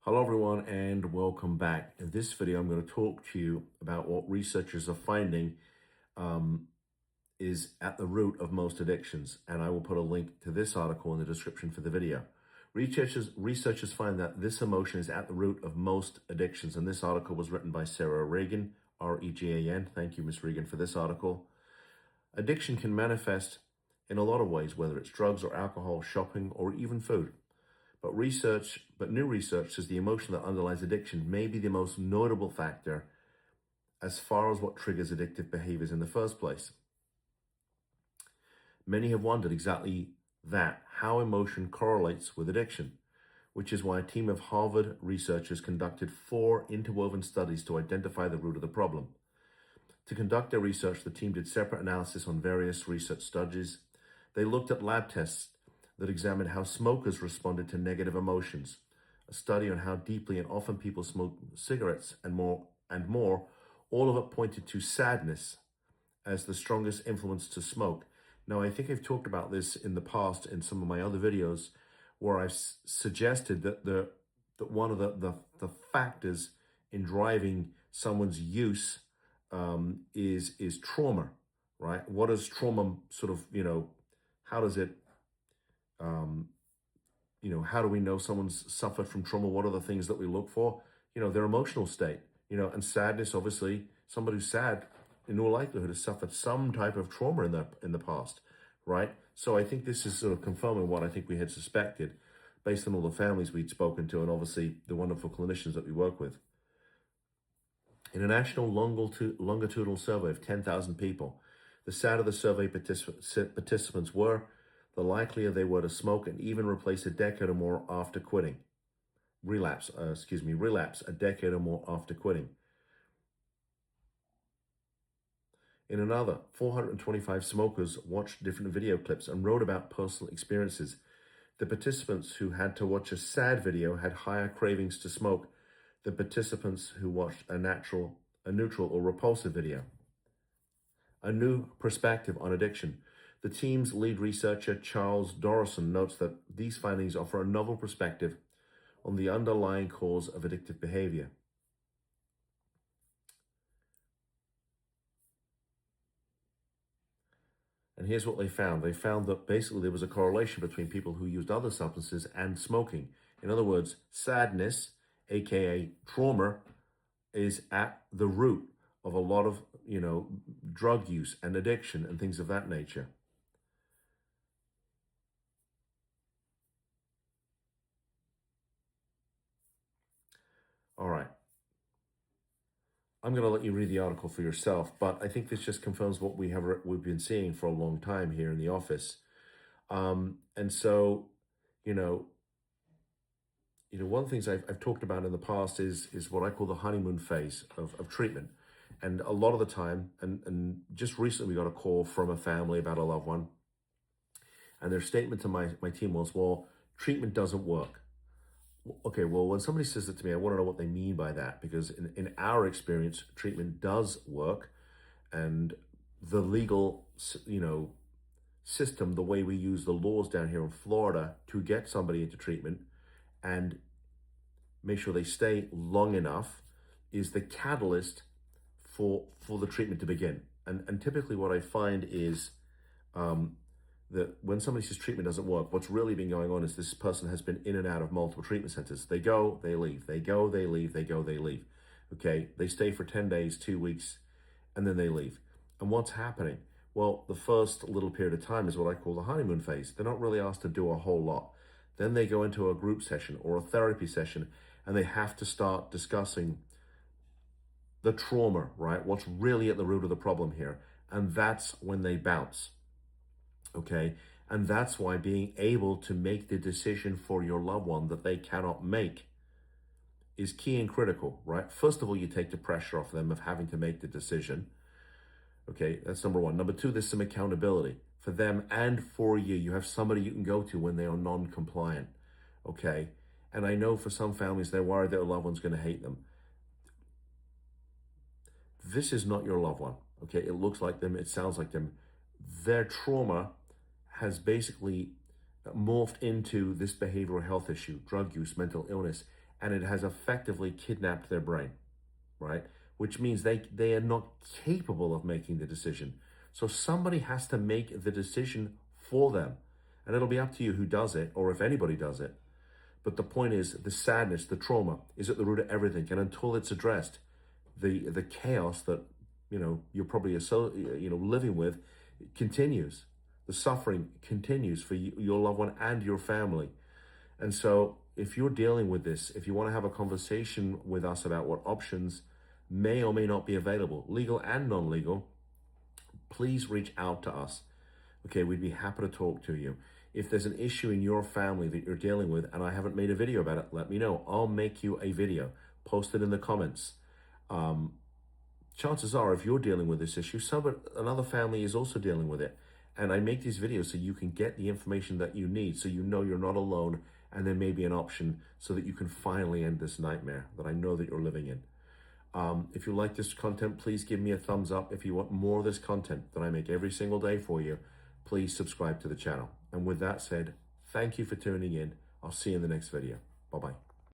Hello everyone and welcome back. In this video, I'm going to talk to you about what researchers are finding is at the root of most addictions. And I will put a link to this article in the description for the video. Researchers find that this emotion is at the root of most addictions. And this article was written by Sarah Regan, R-E-G-A-N. Thank you, Miss Regan, for this article. Addiction can manifest in a lot of ways, whether it's drugs or alcohol, shopping, or even food. But new research says the emotion that underlies addiction may be the most notable factor as far as what triggers addictive behaviors in the first place. Many have wondered exactly that, how emotion correlates with addiction, which is why a team of Harvard researchers conducted 4 interwoven studies to identify the root of the problem. To conduct their research, the team did separate analysis on various research studies. They looked at lab tests that examined how smokers responded to negative emotions, a study on how deeply and often people smoke cigarettes and more, all of it pointed to sadness as the strongest influence to smoke. Now, I think I've talked about this in the past in some of my other videos where I've suggested that one of the factors in driving someone's use is trauma, right? What does trauma sort of, how does it how do we know someone's suffered from trauma? What are the things that we look for? Their emotional state, and sadness, obviously, somebody who's sad, in all likelihood, has suffered some type of trauma in the past, right? So I think this is sort of confirming what I think we had suspected based on all the families we'd spoken to and obviously the wonderful clinicians that we work with. In a national longitudinal survey of 10,000 people, the sadder the survey participants were, the likelier they were to smoke and even replace a decade or more after quitting. Relapse a decade or more after quitting. In another, 425 smokers watched different video clips and wrote about personal experiences. The participants who had to watch a sad video had higher cravings to smoke than participants who watched a neutral or repulsive video. A new perspective on addiction. The team's lead researcher, Charles Dorison, notes that these findings offer a novel perspective on the underlying cause of addictive behavior. And here's what they found. They found that basically there was a correlation between people who used other substances and smoking. In other words, sadness, aka trauma, is at the root of a lot of, drug use and addiction and things of that nature. All right. I'm going to let you read the article for yourself, but I think this just confirms what we've been seeing for a long time here in the office. And so, one of the things I've talked about in the past is what I call the honeymoon phase of treatment. And a lot of the time, and just recently we got a call from a family about a loved one, and their statement to my team was, well, treatment doesn't work. Okay, well, when somebody says it to me, I want to know what they mean by that, because in our experience, treatment does work, and the legal, system, the way we use the laws down here in Florida to get somebody into treatment and make sure they stay long enough is the catalyst for the treatment to begin. And typically what I find is that when somebody says treatment doesn't work, what's really been going on is this person has been in and out of multiple treatment centers. They go, they leave, they go, they leave, they go, they leave. Okay, they stay for 10 days, 2 weeks, and then they leave. And what's happening? Well, the first little period of time is what I call the honeymoon phase. They're not really asked to do a whole lot. Then they go into a group session or a therapy session, and they have to start discussing the trauma, right? What's really at the root of the problem here. And that's when they bounce. Okay, and that's why being able to make the decision for your loved one that they cannot make is key and critical, right? First of all, you take the pressure off them of having to make the decision. Okay, that's number one. Number two, there's some accountability for them and for you. You have somebody you can go to when they are non-compliant. Okay, and I know for some families, they're worried that their loved one's going to hate them. This is not your loved one. Okay, it looks like them, it sounds like them. Their trauma has basically morphed into this behavioral health issue, drug use, mental illness, and it has effectively kidnapped their brain, right? Which means they are not capable of making the decision. So somebody has to make the decision for them. And it'll be up to you who does it, or if anybody does it. But the point is, the sadness, the trauma is at the root of everything. And until it's addressed, the chaos that you're probably living with continues. The suffering continues for your loved one and your family. And so if you're dealing with this, if you want to have a conversation with us about what options may or may not be available, legal and non-legal, please reach out to us. Okay, we'd be happy to talk to you. If there's an issue in your family that you're dealing with and I haven't made a video about it, let me know. I'll make you a video. Post it in the comments. Chances are, if you're dealing with this issue, another family is also dealing with it. And I make these videos so you can get the information that you need, so you know you're not alone, and there may be an option so that you can finally end this nightmare that I know that you're living in. If you like this content, please give me a thumbs up. If you want more of this content that I make every single day for you, please subscribe to the channel. And with that said, thank you for tuning in. I'll see you in the next video. Bye-bye.